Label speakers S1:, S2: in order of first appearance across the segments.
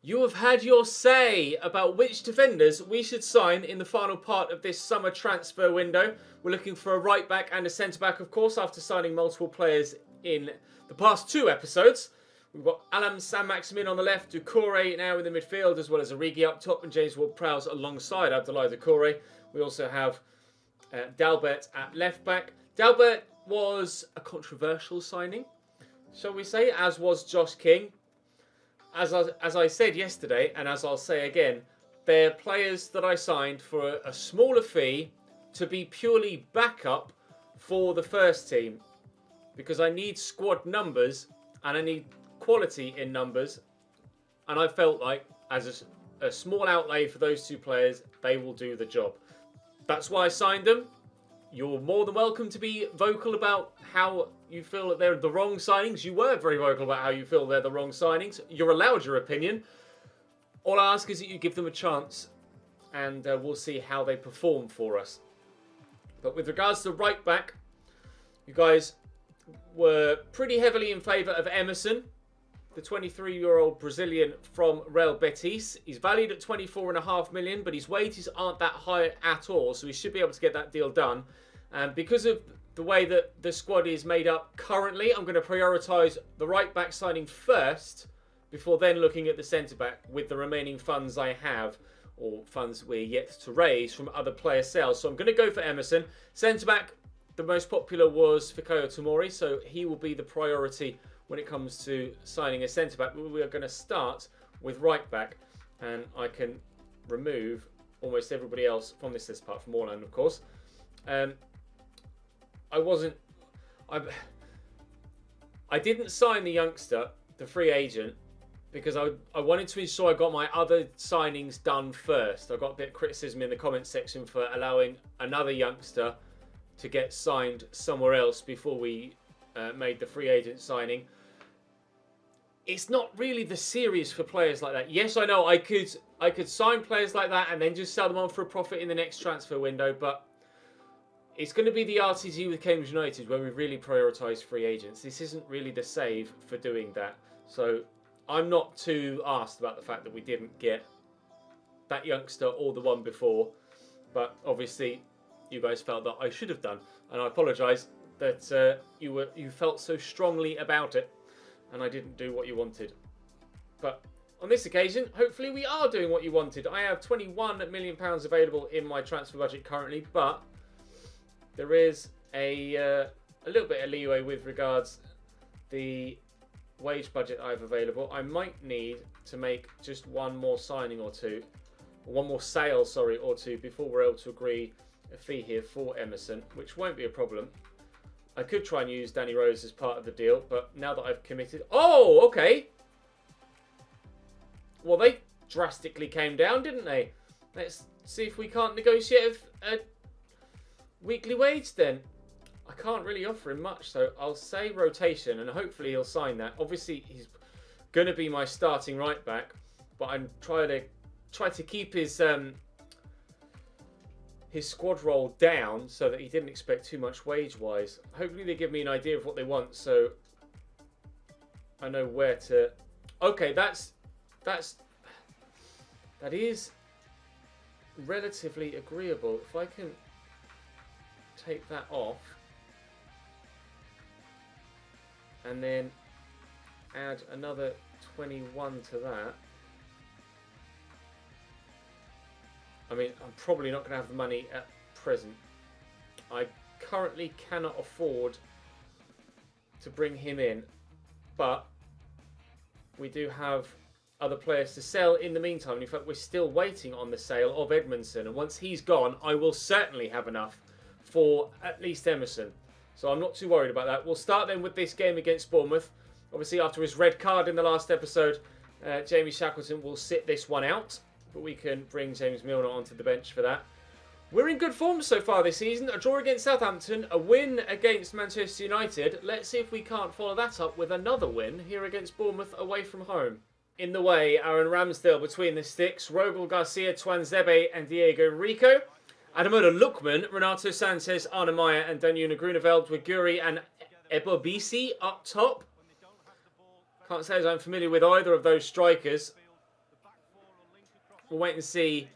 S1: You have had your say about which defenders we should sign in the final part of this summer transfer window. We're looking for a right back and a centre back, of course, after signing multiple players in the past 2 episodes. We've got Alam Saint-Maximin on the left, Doucouré now in the midfield, as well as Origi up top and James Ward-Prowse alongside Abdoulaye Doucouré. We also have Dalbert at left back. Dalbert was a controversial signing, shall we say, as was Josh King. As I said yesterday, and as I'll say again, they're players that I signed for a smaller fee to be purely backup for the first team. Because I need squad numbers and I need quality in numbers. And I felt like, as a small outlay for those 2 players, they will do the job. That's why I signed them. You're more than welcome to be vocal about how you feel that they're the wrong signings. You were very vocal about how you feel they're the wrong signings. You're allowed your opinion. All I ask is that you give them a chance and we'll see how they perform for us. But with regards to right back, you guys were pretty heavily in favour of Emerson, the 23-year-old Brazilian from Real Betis. He's valued at 24.5 million, but his wages aren't that high at all, so he should be able to get that deal done. And because of the way that the squad is made up currently, I'm going to prioritise the right back signing first, before then looking at the centre back with the remaining funds I have, or funds we're yet to raise from other player sales. So I'm going to go for Emerson. Centre back, the most popular was Fikayo Tomori, so he will be the priority when it comes to signing a centre back. We are going to start with right back, and I can remove almost everybody else from this list apart from Orland, of course. I didn't sign the youngster, the free agent, because I wanted to ensure I got my other signings done first. I got a bit of criticism in the comments section for allowing another youngster to get signed somewhere else before we made the free agent signing. It's not really the series for players like that. Yes, I know I could sign players like that and then just sell them on for a profit in the next transfer window, but it's going to be the RTG with Cambridge United where we really prioritise free agents. This isn't really the save for doing that. So I'm not too arsed about the fact that we didn't get that youngster or the one before. But obviously, you guys felt that I should have done. And I apologise that you felt so strongly about it and I didn't do what you wanted. But on this occasion, hopefully we are doing what you wanted. I have £21 million available in my transfer budget currently, but there is a little bit of leeway with regards the wage budget I have available. I might need to make just one more signing or two, or one more sale, sorry, or two before we're able to agree a fee here for Emerson, which won't be a problem. I could try and use Danny Rose as part of the deal, but now that I've committed... Oh, okay. Well, they drastically came down, didn't they? Let's see if we can't negotiate a weekly wage then. I can't really offer him much, so I'll say rotation, and hopefully he'll sign that. Obviously, he's going to be my starting right back, but I'm trying to keep his squad roll down so that he didn't expect too much wage-wise. Hopefully they give me an idea of what they want, so I know where to... Okay, that is relatively agreeable. If I can take that off and then add another 21 to that. I mean, I'm probably not going to have the money at present. I currently cannot afford to bring him in, but we do have other players to sell in the meantime. In fact, we're still waiting on the sale of Edmondson, and once he's gone, I will certainly have enough for at least Emerson. So I'm not too worried about that. We'll start then with this game against Bournemouth. Obviously, after his red card in the last episode, Jamie Shackleton will sit this one out, but we can bring James Milner onto the bench for that. We're in good form so far this season. A draw against Southampton, a win against Manchester United. Let's see if we can't follow that up with another win here against Bournemouth away from home. In the way, Aaron Ramsdale between the sticks, Rogel Garcia, Tuanzebe and Diego Rico. Adamola Lookman, Renato Sanchez, Arne Meyer and Danuna Grunewald with Guri and Ebobisi up top. Can't say as I'm familiar with either of those strikers. We'll wait and see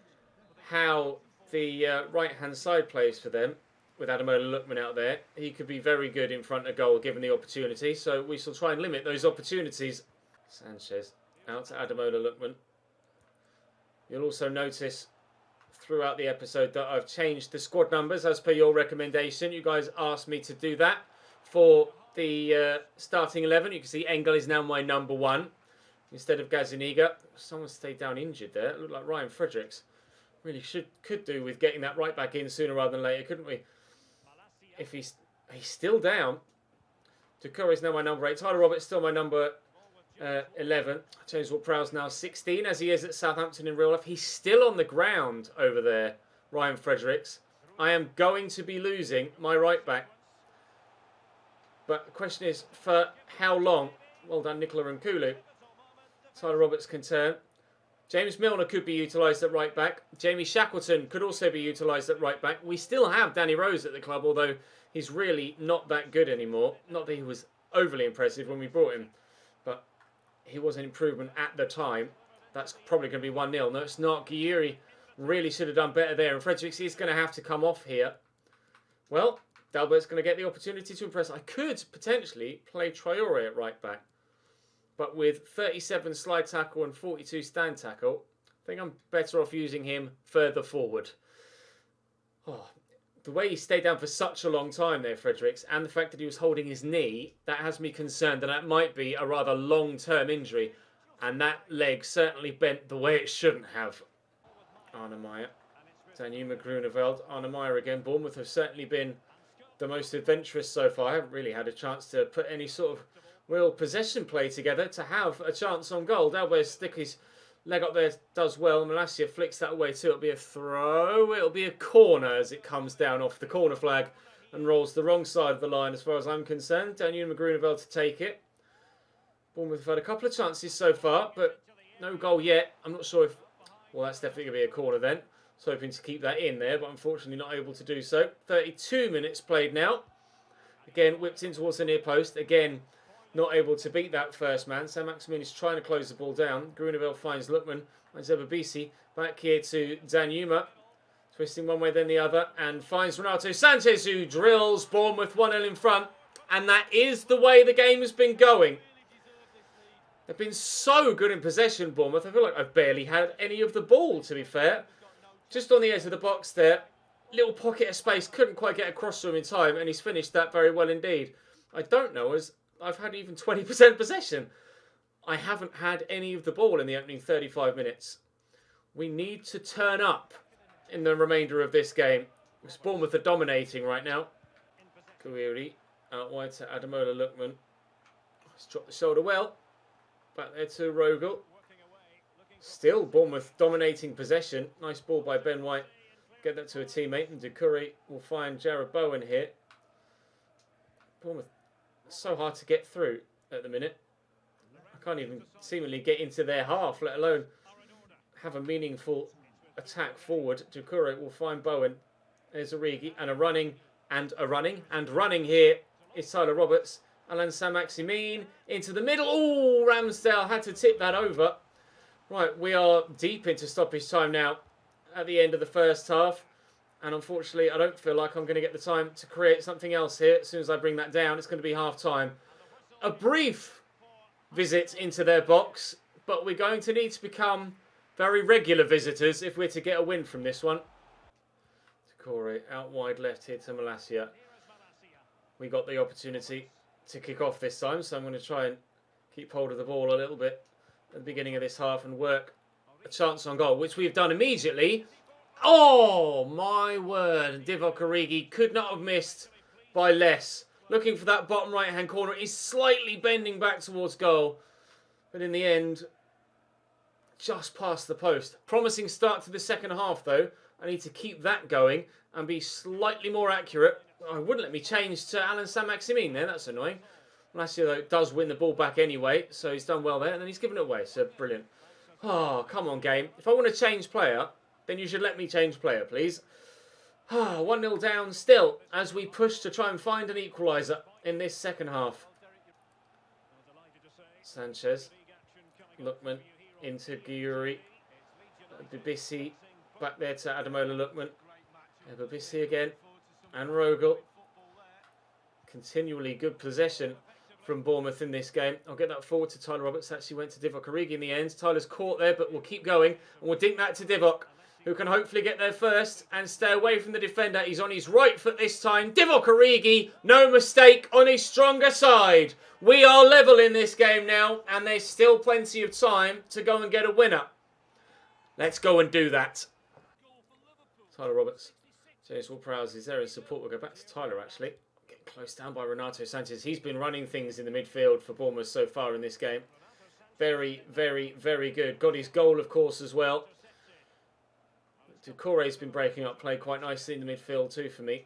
S1: how the right-hand side plays for them with Ademola Lookman out there. He could be very good in front of goal given the opportunity, so we shall try and limit those opportunities. Sanchez out to Ademola Lookman. You'll also notice throughout the episode that I've changed the squad numbers as per your recommendation. You guys asked me to do that for the starting 11. You can see Engel is now my number 1 instead of Gazaniga. Someone stayed down injured there. It looked like Ryan Fredericks. Really could do with getting that right back in sooner rather than later, couldn't we? If he's still down. Doucouré is now my number 8. Tyler Roberts still my number 11. James Ward-Prowse now 16, as he is at Southampton in real life. He's still on the ground over there, Ryan Fredericks. I am going to be losing my right back. But the question is, for how long? Well done, Nicola Nkulu. Tyler Roberts can turn. James Milner could be utilised at right back. Jamie Shackleton could also be utilised at right back. We still have Danny Rose at the club, although he's really not that good anymore. Not that he was overly impressive when we brought him, but he was an improvement at the time. That's probably going to be 1-0. No, it's not. Guiri really should have done better there, and Fredericks is going to have to come off here. Well, Dalbert's going to get the opportunity to impress. I could potentially play Traore at right back, but with 37 slide tackle and 42 stand tackle, I think I'm better off using him further forward. Oh, the way he stayed down for such a long time there, Fredericks, and the fact that he was holding his knee, that has me concerned that that might be a rather long-term injury, and that leg certainly bent the way it shouldn't have. Arne Meyer, Danuma Grunewald, Arne Meyer again. Bournemouth have certainly been the most adventurous so far. I haven't really had a chance to put any sort of real possession play together to have a chance on goal. Dalbert stick his leg up there, does well. Malacia flicks that away too. It'll be a throw. It'll be a corner as it comes down off the corner flag and rolls the wrong side of the line as far as I'm concerned. Danuma Grunewald to take it. Bournemouth have had a couple of chances so far, but no goal yet. I'm not sure if... Well, that's definitely going to be a corner then. I was hoping to keep that in there, but unfortunately not able to do so. 32 minutes played now. Again, whipped in towards the near post. Again, not able to beat that first man. Saint-Maximin is trying to close the ball down. Grunewald finds Lookman. Zebabisi back here to Danuma. Twisting one way then the other. And finds Renato Sanchez, who drills Bournemouth 1-0 in front. And that is the way the game has been going. They've been so good in possession, Bournemouth. I feel like I've barely had any of the ball, to be fair. Just on the edge of the box there. Little pocket of space. Couldn't quite get across to him in time. And he's finished that very well indeed. I don't know as I've had even 20% possession. I haven't had any of the ball in the opening 35 minutes. We need to turn up in the remainder of this game. Because Bournemouth are dominating right now. Guiri out wide to Ademola Lookman. He's dropped the shoulder well. Back there to Rogel. Still Bournemouth dominating possession. Nice ball by Ben White. Get that to a teammate. And Doucouré will find Jarrod Bowen here. Bournemouth so hard to get through at the minute. I can't even seemingly get into their half, let alone have a meaningful attack forward. Doucouré will find Bowen. There's Origi and a running here is Tyler Roberts. Alain Saint-Maximin into the middle. Oh, Ramsdale had to tip that over. Right, we are deep into stoppage time now at the end of the first half. And unfortunately, I don't feel like I'm going to get the time to create something else here. As soon as I bring that down, it's going to be half-time. A brief visit into their box, but we're going to need to become very regular visitors if we're to get a win from this one. Doucouré out wide left here to Malacia. We got the opportunity to kick off this time, so I'm going to try and keep hold of the ball a little bit at the beginning of this half and work a chance on goal, which we've done immediately. Oh, my word. Divock Origi could not have missed by less. Looking for that bottom right-hand corner. He's slightly bending back towards goal. But in the end, just past the post. Promising start to the second half, though. I need to keep that going and be slightly more accurate. Oh, wouldn't let me change to Alain Saint-Maximin there. That's annoying. Malacia, though, does win the ball back anyway. So he's done well there. And then he's given it away. So brilliant. Oh, come on, game. If I want to change player, then you should let me change player, please. 1-0 down still as we push to try and find an equaliser in this second half. Sanchez. Lookman into Guiri. Babissi back there to Ademola Lookman. Babissi again. And Rogel. Continually good possession from Bournemouth in this game. I'll get that forward to Tyler Roberts. Actually went to Divock Origi in the end. Tyler's caught there, but we'll keep going. And we'll dink that to Divock, who can hopefully get there first and stay away from the defender. He's on his right foot this time. Divock Origi, no mistake, on his stronger side. We are level in this game now, and there's still plenty of time to go and get a winner. Let's go and do that. Tyler Roberts. James Ward-Prowse is there in support. We'll go back to Tyler, actually. Getting close down by Renato Sanchez. He's been running things in the midfield for Bournemouth so far in this game. Very, very, very good. Got his goal, of course, as well. Doucouré's been breaking up play quite nicely in the midfield too for me.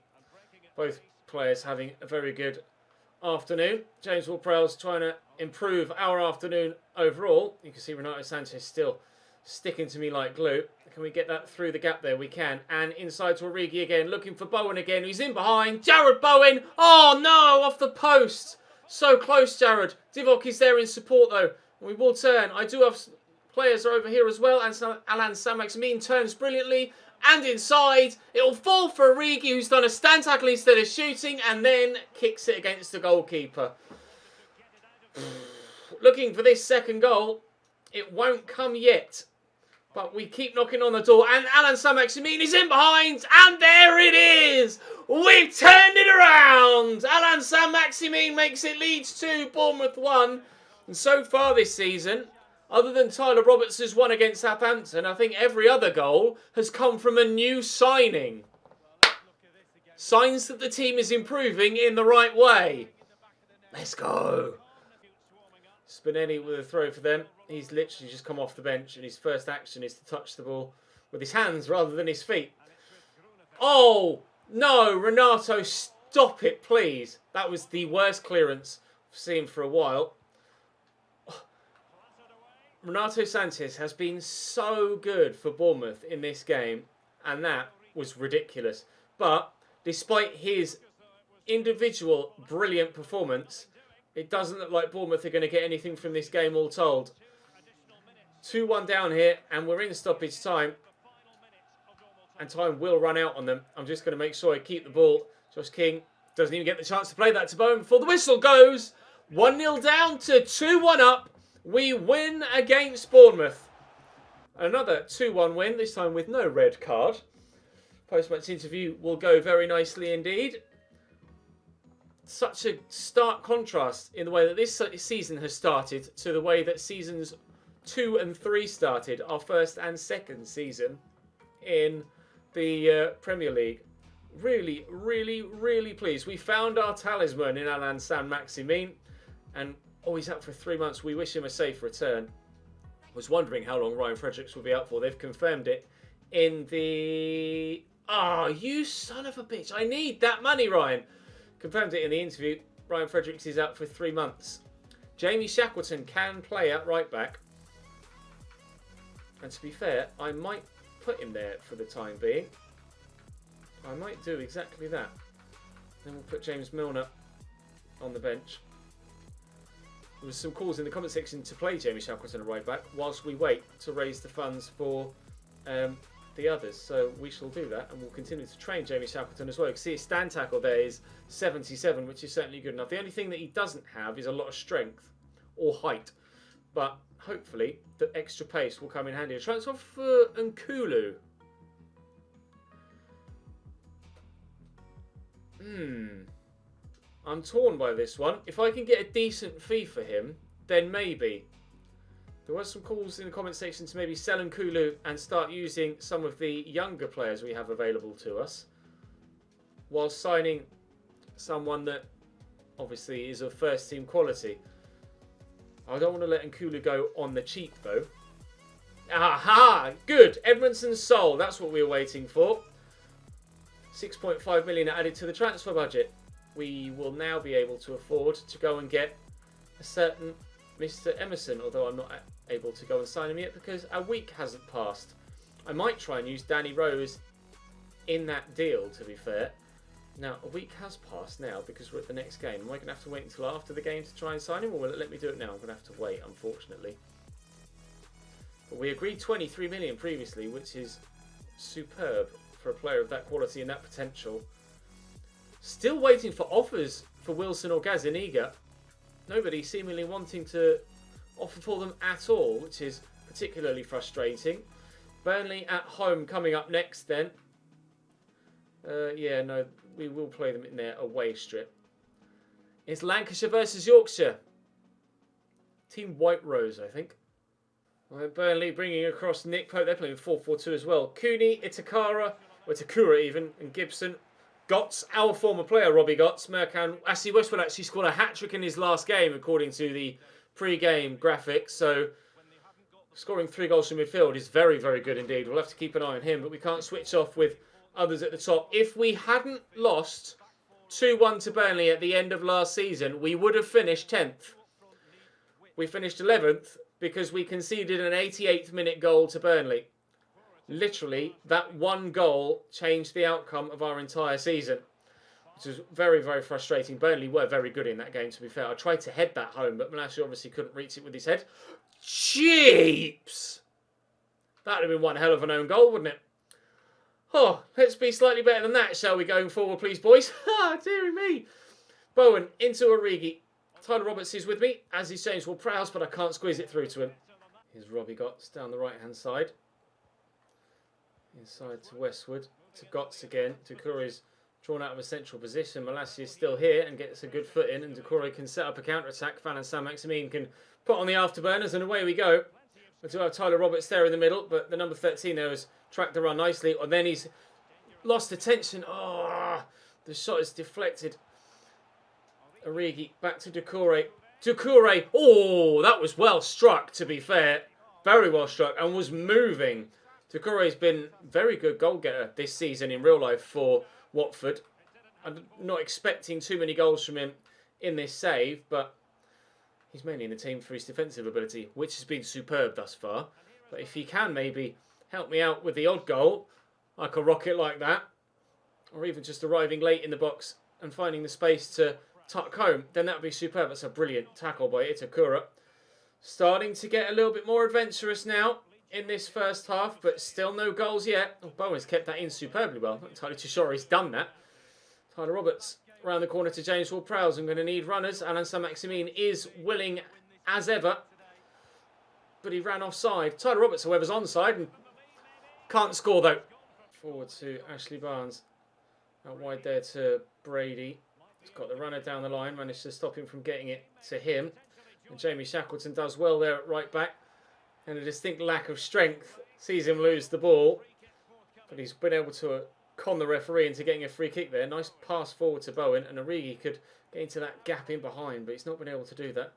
S1: Both players having a very good afternoon. James Ward-Prowse trying to improve our afternoon overall. You can see Renato Sanchez still sticking to me like glue. Can we get that through the gap there? We can. And inside to Origi again, looking for Bowen again. He's in behind. Jared Bowen. Oh no, off the post. So close, Jared. Divock is there in support though. We will turn. I do have players over here as well. And Alan Saint-Maximin turns brilliantly. And inside, it'll fall for Origi, who's done a stand tackle instead of shooting. And then kicks it against the goalkeeper. Looking for this second goal. It won't come yet. But we keep knocking on the door. And Alan Saint-Maximin is in behind. And there it is. We've turned it around. Alan Saint-Maximin makes it Leeds 2, Bournemouth 1. And so far this season, other than Tyler Roberts' one against Southampton, I think every other goal has come from a new signing. Signs that the team is improving in the right way. Let's go. Spinelli with a throw for them. He's literally just come off the bench and his first action is to touch the ball with his hands rather than his feet. Oh, no, Renato, stop it, please. That was the worst clearance I've seen for a while. Renato Sanchez has been so good for Bournemouth in this game, and that was ridiculous. But despite his individual brilliant performance, it doesn't look like Bournemouth are going to get anything from this game all told. 2-1 down here, and we're in stoppage time. And time will run out on them. I'm just going to make sure I keep the ball. Josh King doesn't even get the chance to play that to Bowen before the whistle goes. 1-0 down to 2-1 up. We win against Bournemouth. Another 2-1 win, this time with no red card. Post-match interview will go very nicely indeed. Such a stark contrast in the way that this season has started to the way that seasons 2 and 3 started, our first and second season in the Premier League. Really, really, really pleased. We found our talisman in Alan Saint-Maximin, and he's out for 3 months. We wish him a safe return. Was wondering how long Ryan Fredericks will be out for. They've confirmed it in the... you son of a bitch. I need that money, Ryan. Confirmed it in the interview. Ryan Fredericks is out for 3 months. Jamie Shackleton can play at right back. And to be fair, I might put him there for the time being. I might do exactly that. Then we'll put James Milner on the bench. There was some calls in the comment section to play Jamie Shackleton at right back whilst we wait to raise the funds for the others. So we shall do that, and we'll continue to train Jamie Shackleton as well. You can see his stand tackle there is 77, which is certainly good enough. The only thing that he doesn't have is a lot of strength or height, but hopefully the extra pace will come in handy. A transfer for Nkulu. I'm torn by this one. If I can get a decent fee for him, then maybe. There were some calls in the comment section to maybe sell Nkulu and start using some of the younger players we have available to us, while signing someone that obviously is of first team quality. I don't want to let Nkulu go on the cheap though. Aha! Good! Edmondson sold. That's what we were waiting for. 6.5 million added to the transfer budget. We will now be able to afford to go and get a certain Mr. Emerson, although I'm not able to go and sign him yet because a week hasn't passed. I might try and use Danny Rose in that deal, to be fair. Now, a week has passed now because we're at the next game. Am I going to have to wait until after the game to try and sign him, or will it let me do it now? I'm going to have to wait, unfortunately. But we agreed 23 million previously, which is superb for a player of that quality and that potential. Still waiting for offers for Wilson or Gazaniga. Nobody seemingly wanting to offer for them at all, which is particularly frustrating. Burnley at home coming up next then. Yeah, no, we will play them in their away strip. It's Lancashire versus Yorkshire. Team White Rose, I think. Right, Burnley bringing across Nick Pope. They're playing 4-4-2 as well. Cooney, Itakura even, and Gibson. Gotts, our former player, Robbie Gotts. Mercan, Ashley Westwood actually scored a hat-trick in his last game, according to the pre-game graphics. So, scoring 3 goals from midfield is very, very good indeed. We'll have to keep an eye on him, but we can't switch off with others at the top. If we hadn't lost 2-1 to Burnley at the end of last season, we would have finished 10th. We finished 11th because we conceded an 88th minute goal to Burnley. Literally, that one goal changed the outcome of our entire season, which was very, very frustrating. Burnley were very good in that game, to be fair. I tried to head that home, but Malacia obviously couldn't reach it with his head. Jeeps! That would have been one hell of an own goal, wouldn't it? Oh, let's be slightly better than that, shall we, going forward, please, boys? Ah, dearie me. Bowen into Origi. Tyler Roberts is with me, as is James Ward-Prowse, but I can't squeeze it through to him. Here's Robbie Gotts down the right-hand side. Inside to Westwood, to Gotts again. Doucouré is drawn out of a central position. Malacia is still here and gets a good foot in, and Doucouré can set up a counter-attack. Fan and Saint-Maximin can put on the afterburners, and away we go. We do have Tyler Roberts there in the middle, but the number 13 there has tracked the run nicely. And then he's lost attention. Oh, the shot is deflected. Origi back to Doucouré. Doucouré, oh, that was well struck, to be fair. Very well struck, and was moving. Doucouré's been a very good goal getter this season in real life for Watford. I'm not expecting too many goals from him in this save, but he's mainly in the team for his defensive ability, which has been superb thus far. But if he can maybe help me out with the odd goal, like a rocket like that, or even just arriving late in the box and finding the space to tuck home, then that would be superb. That's a brilliant tackle by Itakura. Starting to get a little bit more adventurous now in this first half, but still no goals yet. Oh, Bowen's kept that in superbly well. Not entirely too sure he's done that. Tyler Roberts around the corner to James Ward-Prowse. I'm going to need runners. Alain Saint-Maximin is willing as ever, but he ran offside. Tyler Roberts, however, is onside and can't score though. Forward to Ashley Barnes. Out wide there to Brady. He's got the runner down the line, managed to stop him from getting it to him. And Jamie Shackleton does well there at right back. And a distinct lack of strength sees him lose the ball. But he's been able to con the referee into getting a free kick there. Nice pass forward to Bowen. And Origi could get into that gap in behind, but he's not been able to do that.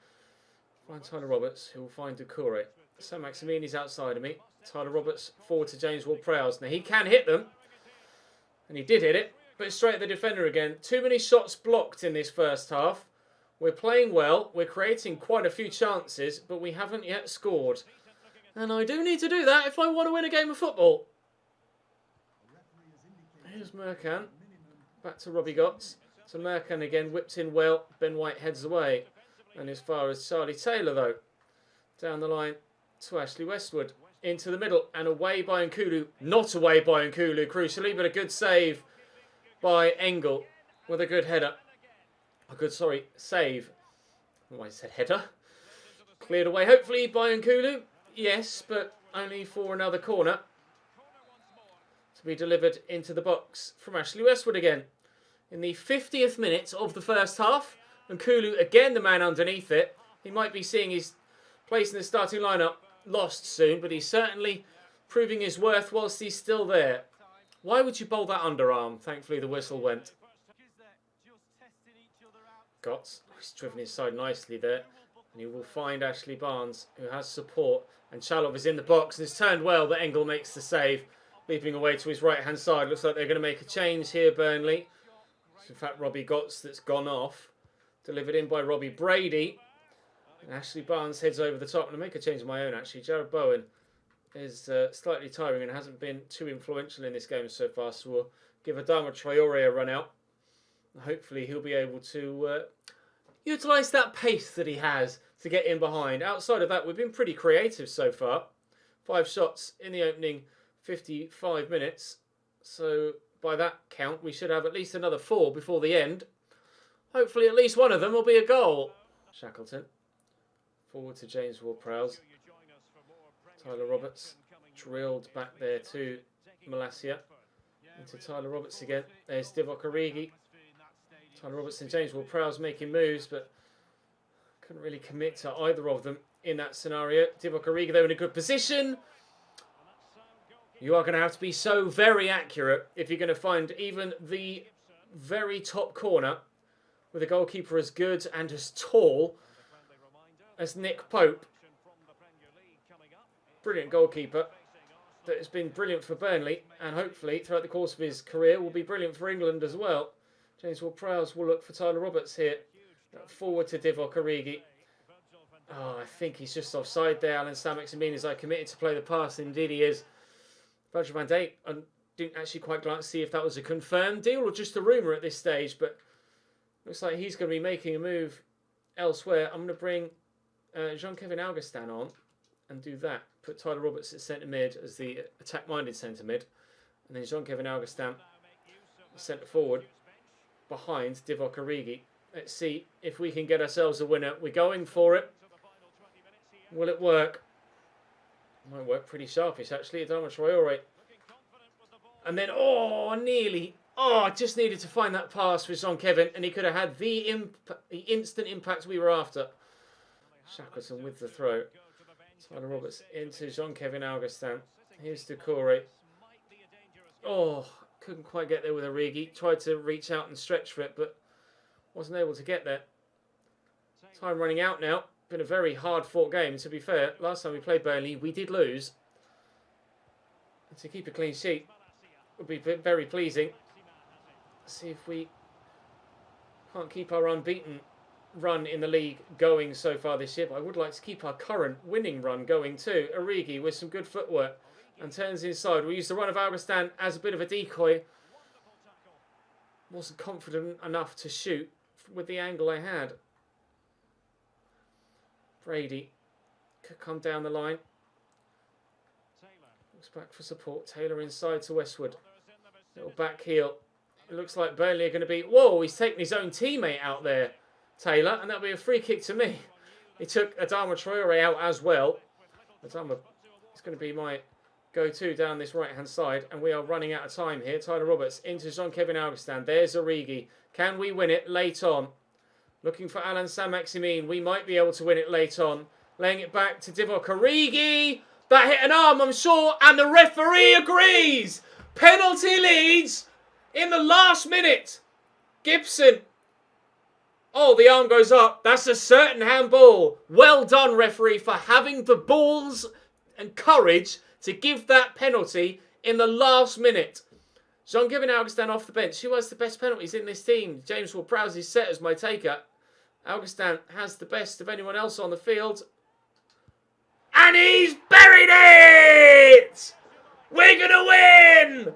S1: Find Tyler Roberts, who will find Doucouré. Saint-Maximin is outside of me. Tyler Roberts forward to James Ward-Prowse. Now he can hit them. And he did hit it. But straight at the defender again. Too many shots blocked in this first half. We're playing well. We're creating quite a few chances, but we haven't yet scored. And I do need to do that if I want to win a game of football. Here's Mercan. Back to Robbie Gotts. So Mercan again, whipped in well. Ben White heads away. And as far as Charlie Taylor, though. Down the line to Ashley Westwood. Into the middle and away by Nkulu. Not away by Nkulu, crucially, but a good save by Engel with a good header. A good, save. Oh, I said header. Cleared away, hopefully, by Nkulu. Yes, but only for another corner. To be delivered into the box from Ashley Westwood again. In the 50th minute of the first half. Nkulu, again the man underneath it. He might be seeing his place in the starting lineup lost soon, but he's certainly proving his worth whilst he's still there. Why would you bowl that underarm? Thankfully the whistle went. Gotts, he's driven his side nicely there. And he will find Ashley Barnes, who has support. And Chalov is in the box and it's turned well, but Engel makes the save. Leaping away to his right-hand side. Looks like they're going to make a change here, Burnley. It's in fact Robbie Gotts that's gone off. Delivered in by Robbie Brady. And Ashley Barnes heads over the top. I'm going to make a change of my own, actually. Jared Bowen is slightly tiring and hasn't been too influential in this game so far. So we'll give Adama Traore a run out. Hopefully he'll be able to utilise that pace that he has to get in behind. Outside of that, we've been pretty creative so far. 5 shots in the opening 55 minutes. So by that count, we should have at least another 4 before the end. Hopefully at least one of them will be a goal. Shackleton. Forward to James Ward-Prowse. Tyler Roberts. Drilled back there to Malacia. Into Tyler Roberts again. There's Divock Origi. Tyler Roberts and James Ward-Prowse making moves, but couldn't really commit to either of them in that scenario. Divock Origi, though, in a good position. You are going to have to be so very accurate if you're going to find even the very top corner with a goalkeeper as good and as tall as Nick Pope. Brilliant goalkeeper that has been brilliant for Burnley, and hopefully throughout the course of his career will be brilliant for England as well. James Ward-Prowse will look for Tyler Roberts here. Forward to Divock Origi. Oh, I think he's just offside there. Alan Saint-Maximin, as I committed to play the pass. Indeed he is. Virgil van Dijk, I didn't actually quite glance to see if that was a confirmed deal or just a rumour at this stage, but looks like he's going to be making a move elsewhere. I'm going to bring Jean-Kevin Augustin on and do that. Put Tyler Roberts at centre mid as the attack-minded centre mid, and then Jean-Kevin Augustin centre forward behind Divock Origi. Let's see if we can get ourselves a winner. We're going for it. Will it work? Might work pretty sharpish actually. Adama Traore. And then, oh, nearly. Oh, I just needed to find that pass with Jean-Kevin, and he could have had the instant impact we were after. Shackleton with the throw. Tyler Roberts into Jean-Kevin Augustin. Here's Doucouré. Oh, couldn't quite get there with Origi. Tried to reach out and stretch for it, but wasn't able to get there. Time running out now. Been a very hard-fought game, to be fair. Last time we played Burnley, we did lose. And to keep a clean sheet would be very pleasing. Let's see if we can't keep our unbeaten run in the league going so far this year. But I would like to keep our current winning run going too. Origi with some good footwork and turns inside. We use the run of Augustin as a bit of a decoy. Wasn't confident enough to shoot with the angle I had. Brady could come down the line. Looks back for support. Taylor inside to Westwood. Little back heel. It looks like Burnley are going to be... Whoa, he's taking his own teammate out there, Taylor. And that'll be a free kick to me. He took Adama Traore out as well. Adama is going to be my go-to down this right-hand side. And we are running out of time here. Tyler Roberts into Jean-Kevin Augustin. There's Origi. Can we win it late on? Looking for Alan Saint-Maximin. We might be able to win it late on. Laying it back to Divock Origi. That hit an arm, I'm sure. And the referee agrees. Penalty Leeds in the last minute. Gibson. Oh, the arm goes up. That's a certain handball. Well done, referee, for having the balls and courage to give that penalty in the last minute. Jean-Kevin Augustin off the bench. Who has the best penalties in this team? James Ward-Prowse is set as my taker. Augustin has the best of anyone else on the field. And he's buried it! We're going to win!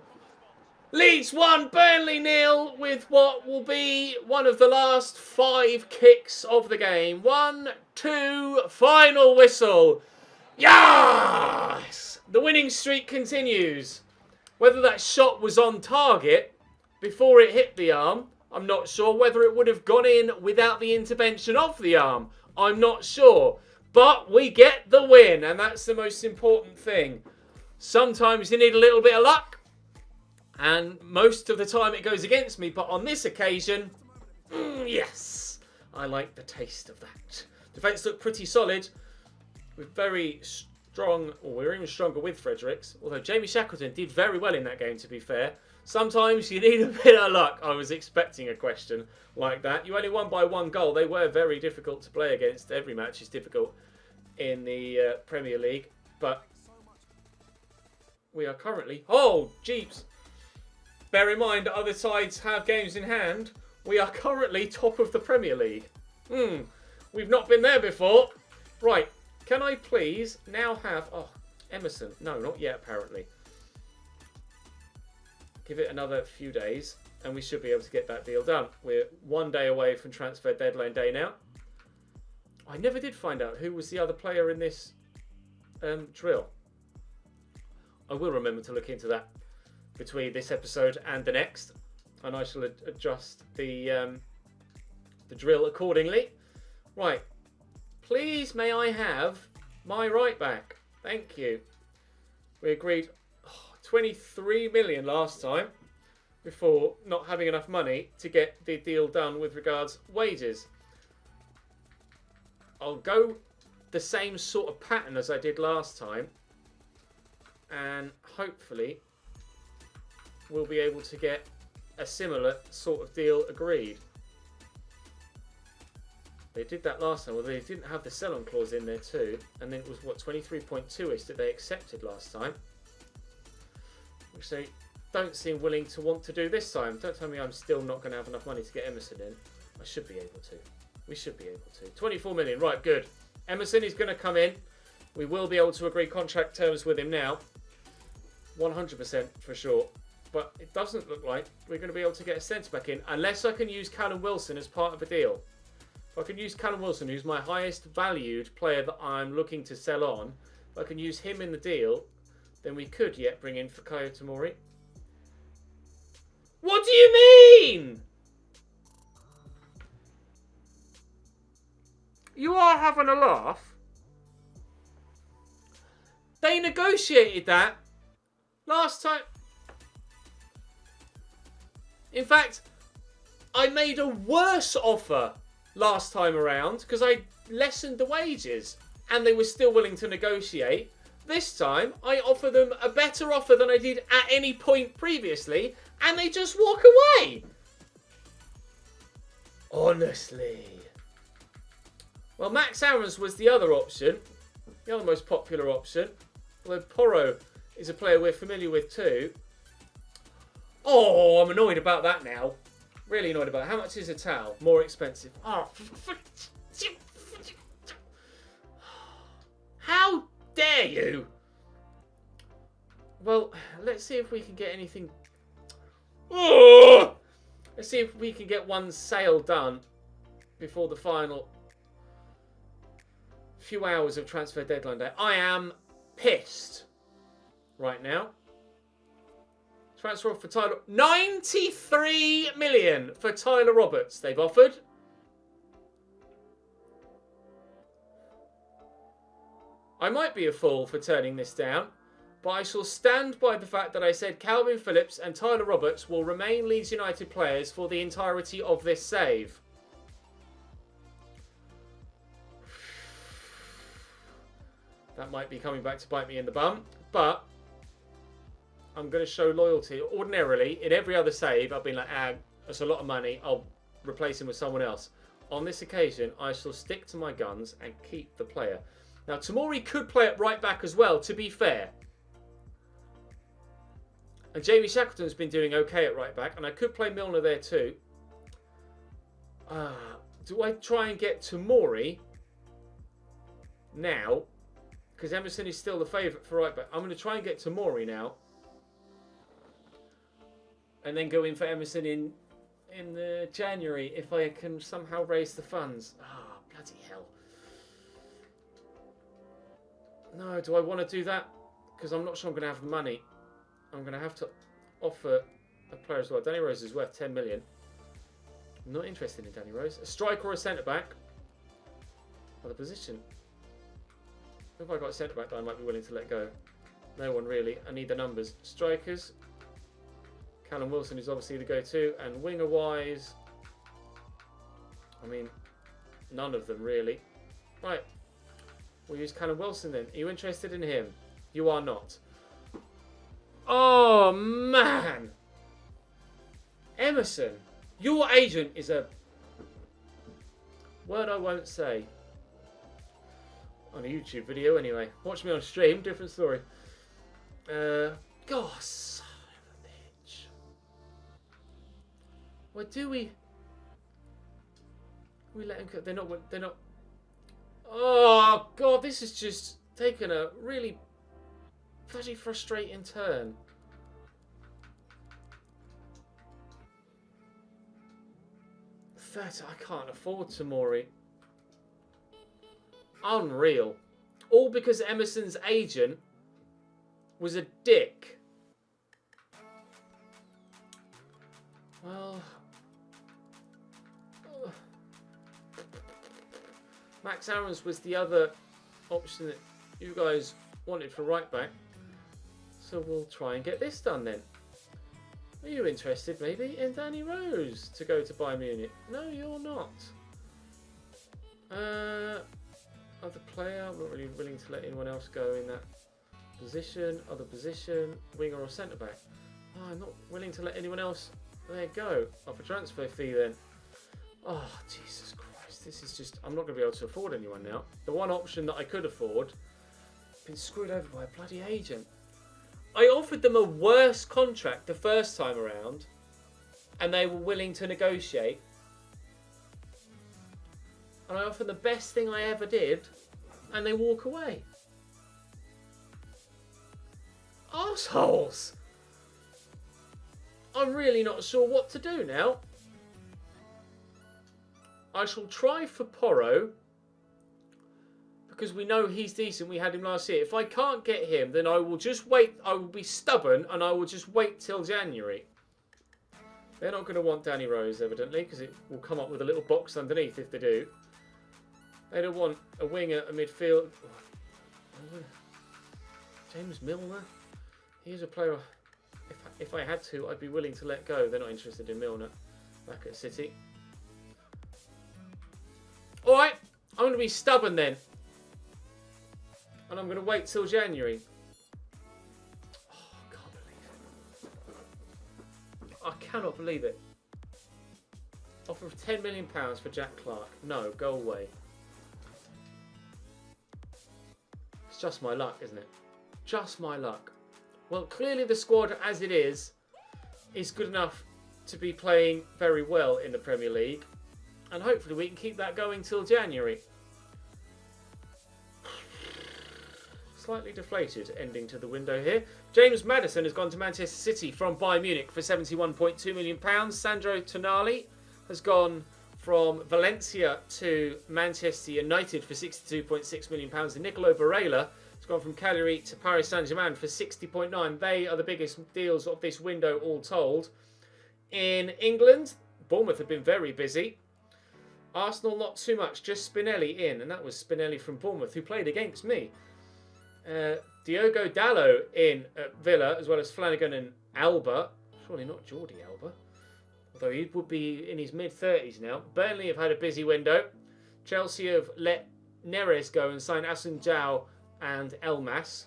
S1: Leeds 1, Burnley 0 with what will be one of the last 5 kicks of the game. 1, 2, final whistle. Yes! The winning streak continues. Whether that shot was on target before it hit the arm, I'm not sure. Whether it would have gone in without the intervention of the arm, I'm not sure. But we get the win, and that's the most important thing. Sometimes you need a little bit of luck, and most of the time it goes against me. But on this occasion, yes, I like the taste of that. Defence looked pretty solid, with very strong, or we were even stronger with Fredericks. Although Jamie Shackleton did very well in that game, to be fair. Sometimes you need a bit of luck. I was expecting a question like that. You only won by 1 goal. They were very difficult to play against. Every match is difficult in the Premier League. But we are currently... Oh, jeeps. Bear in mind, other sides have games in hand. We are currently top of the Premier League. We've not been there before. Right. Can I please now have... Oh, Emerson. No, not yet, apparently. Give it another few days, and we should be able to get that deal done. We're 1 day away from transfer deadline day now. I never did find out who was the other player in this drill. I will remember to look into that between this episode and the next, and I shall adjust the drill accordingly. Right, please may I have my right back? Thank you. We agreed 23 million last time before not having enough money to get the deal done with regards wages. I'll go the same sort of pattern as I did last time, and hopefully we'll be able to get a similar sort of deal agreed. They did that last time, although they didn't have the sell-on clause in there too, and then it was what, 23.2ish that they accepted last time, which they don't seem willing to want to do this time. Don't tell me I'm still not going to have enough money to get Emerson in. I should be able to. We should be able to. 24 million, right, good. Emerson is going to come in. We will be able to agree contract terms with him now. 100% for sure. But it doesn't look like we're going to be able to get a centre-back in unless I can use Callum Wilson as part of a deal. If I can use Callum Wilson, who's my highest valued player that I'm looking to sell on, if I can use him in the deal, then we could yet bring in Fikayo Tomori. What do you mean? You are having a laugh. They negotiated that last time. In fact, I made a worse offer last time around because I lessened the wages and they were still willing to negotiate. This time, I offer them a better offer than I did at any point previously, and they just walk away. Honestly. Well, Max Aarons was the other option, the other most popular option. Although Porro is a player we're familiar with too. Oh, I'm annoyed about that now. Really annoyed about it. How much is a towel? More expensive. Oh. How dare you? Well, let's see if we can get anything. Oh! Let's see if we can get one sale done before the final few hours of transfer deadline day. I am pissed right now. Transfer for Tyler. 93 million for Tyler Roberts they've offered. I might be a fool for turning this down, but I shall stand by the fact that I said Calvin Phillips and Tyler Roberts will remain Leeds United players for the entirety of this save. That might be coming back to bite me in the bum, but I'm going to show loyalty. Ordinarily, in every other save, I've been like, that's a lot of money. I'll replace him with someone else. On this occasion, I shall stick to my guns and keep the player. Now, Tomori could play at right back as well, to be fair. And Jamie Shackleton's been doing okay at right back, and I could play Milner there too. Do I try and get Tomori now? Because Emerson is still the favourite for right back. I'm going to try and get Tomori now. And then go in for Emerson in January if I can somehow raise the funds. Oh, bloody hell. No, do I want to do that? Because I'm not sure I'm going to have the money. I'm going to have to offer a player as well. Danny Rose is worth 10 million. I'm not interested in Danny Rose. A striker or a centre-back. Other position. Who have I got a centre-back that I might be willing to let go? No one really. I need the numbers. Strikers. Callum Wilson is obviously the go-to. And winger-wise, I mean, none of them really. Right. We'll use Callum Wilson then. Are you interested in him? You are not. Oh, man. Emerson. Your agent is a word I won't say. On a YouTube video anyway. Watch me on stream. Different story. God, son of a bitch. Well, do we let him... They're not... Oh, God, this has just taken a really bloody frustrating turn. I can't afford Tomori. Unreal. All because Emerson's agent was a dick. Well, Max Aarons was the other option that you guys wanted for right back. So we'll try and get this done then. Are you interested maybe in Danny Rose to go to Bayern Munich? No, you're not. Other player, I'm not really willing to let anyone else go in that position. Other position, winger or centre back. Oh, I'm not willing to let anyone else there go. Off a transfer fee then. Oh, Jesus Christ. This is just, I'm not going to be able to afford anyone now. The one option that I could afford, been screwed over by a bloody agent. I offered them a worse contract the first time around, and they were willing to negotiate. And I offered the best thing I ever did, and they walk away. Arseholes! I'm really not sure what to do now. I shall try for Porro, because we know he's decent. We had him last year. If I can't get him, then I will just wait. I will be stubborn, and I will just wait till January. They're not going to want Danny Rose, evidently, because it will come up with a little box underneath if they do. They don't want a winger, a midfield. James Milner. He's a player. If I had to, I'd be willing to let go. They're not interested in Milner back at City. All right, I'm going to be stubborn then. And I'm going to wait till January. Oh, I can't believe it. I cannot believe it. Offer of £10 million for Jack Clark. No, go away. It's just my luck, isn't it? Just my luck. Well, clearly the squad as it is good enough to be playing very well in the Premier League. And hopefully we can keep that going till January. Slightly deflated ending to the window here. James Maddison has gone to Manchester City from Bayern Munich for £71.2 million. Sandro Tonali has gone from Valencia to Manchester United for £62.6 million. And Nicolo Barella has gone from Cagliari to Paris Saint-Germain for £60.9 million. They are the biggest deals of this window all told. In England, Bournemouth have been very busy. Arsenal not too much, just Spinelli in, and that was Spinelli from Bournemouth who played against me. Diogo Dalot in at Villa, as well as Flanagan and Alba. Surely not Jordi Alba, although he would be in his mid-30s now. Burnley have had a busy window. Chelsea have let Neres go and sign Asun Jao and Elmas.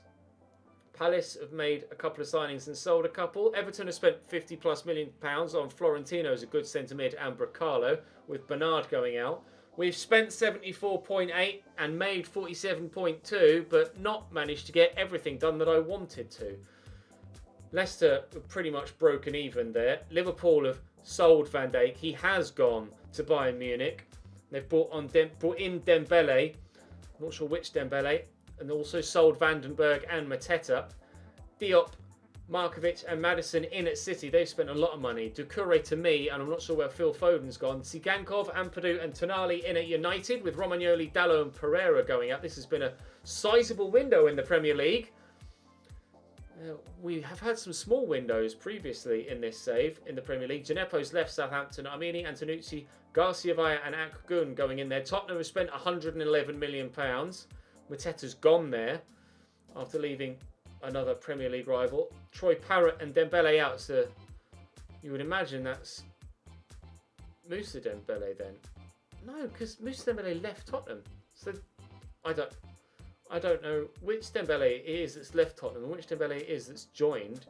S1: Palace have made a couple of signings and sold a couple. Everton have spent £50+ million on Florentino as a good centre mid and Bracalo, with Bernard going out. We've spent 74.8 and made 47.2, but not managed to get everything done that I wanted to. Leicester were pretty much broken even there. Liverpool have sold Van Dijk. He has gone to Bayern Munich. They've brought in Dembele. I'm not sure which Dembele. And also sold Vandenberg and Mateta. Diop, Markovic and Maddison in at City. They've spent a lot of money. Doucouré to me, and I'm not sure where Phil Foden's gone. Sigankov, Ampadu and Tonali in at United, with Romagnoli, Dalot and Pereira going out. This has been a sizable window in the Premier League. We have had some small windows previously in this save in the Premier League. Gineppo's left Southampton, Armini, Antonucci, Garcia Vaya and Akgun going in there. Tottenham have spent £111 million. Mateta's gone there after leaving another Premier League rival. Troy Parrott and Dembele out, so you would imagine that's Moussa Dembele then. No, because Moussa Dembele left Tottenham. So I don't know which Dembele it is that's left Tottenham and which Dembele it is that's joined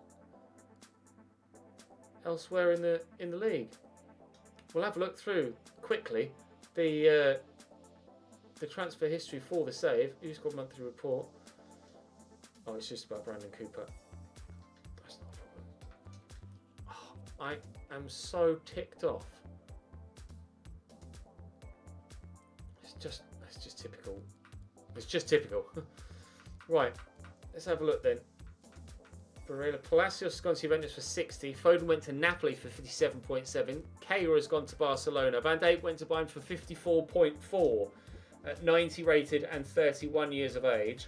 S1: elsewhere in the league. We'll have a look through quickly the transfer history for the save. Who's got monthly report? Oh, it's just about Brandon Cooper. That's not a problem. Oh, I am so ticked off. It's just typical. It's just typical. Right, let's have a look then. Barella Palacios has gone to Juventus for 60. Foden went to Napoli for 57.7. Keira has gone to Barcelona. Van Dijk went to Bayern for 54.4 at 90 rated and 31 years of age.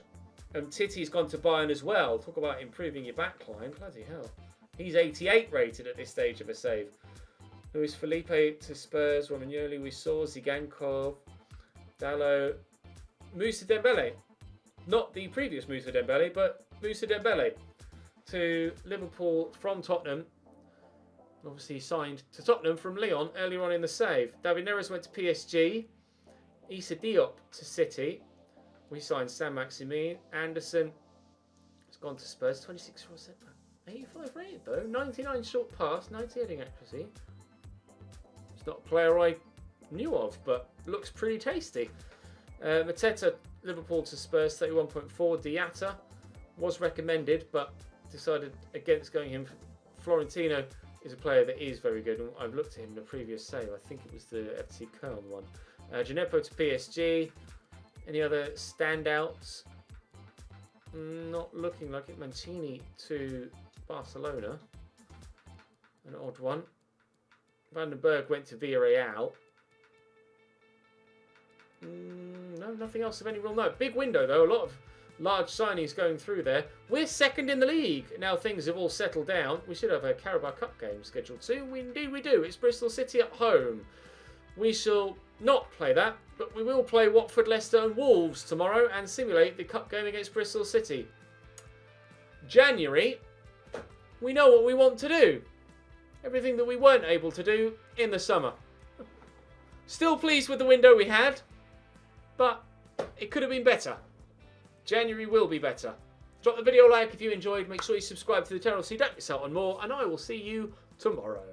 S1: Titty's gone to Bayern as well. Talk about improving your backline. Bloody hell. He's 88 rated at this stage of a save. Luis Felipe to Spurs. Romagnoli we saw. Zigankov. Dallo. Moussa Dembele. Not the previous Moussa Dembele, but Moussa Dembele to Liverpool from Tottenham. Obviously signed to Tottenham from Lyon earlier on in the save. David Neres went to PSG. Issa Diop to City. We signed Sam Maximin. Anderson has gone to Spurs. 26 for a centre back. 85 rated though. 99 short pass. 90 heading accuracy. It's not a player I knew of, but looks pretty tasty. Mateta, Liverpool to Spurs. 31.4. Diatta was recommended, but decided against going him. Florentino is a player that is very good. I've looked at him in a previous save. I think it was the FC Köln one. Gineppo to PSG. Any other standouts? Not looking like it. Mancini to Barcelona. An odd one. Van den Berg went to Villarreal. No, nothing else of any real note. Big window though. A lot of large signings going through there. We're second in the league. Now things have all settled down. We should have a Carabao Cup game scheduled soon. Indeed we do. It's Bristol City at home. We shall not play that, but we will play Watford, Leicester and Wolves tomorrow and simulate the cup game against Bristol City. January, we know what we want to do. Everything that we weren't able to do in the summer. Still pleased with the window we had, but it could have been better. January will be better. Drop the video a like if you enjoyed. Make sure you subscribe to the channel so you don't miss out on more, and I will see you tomorrow.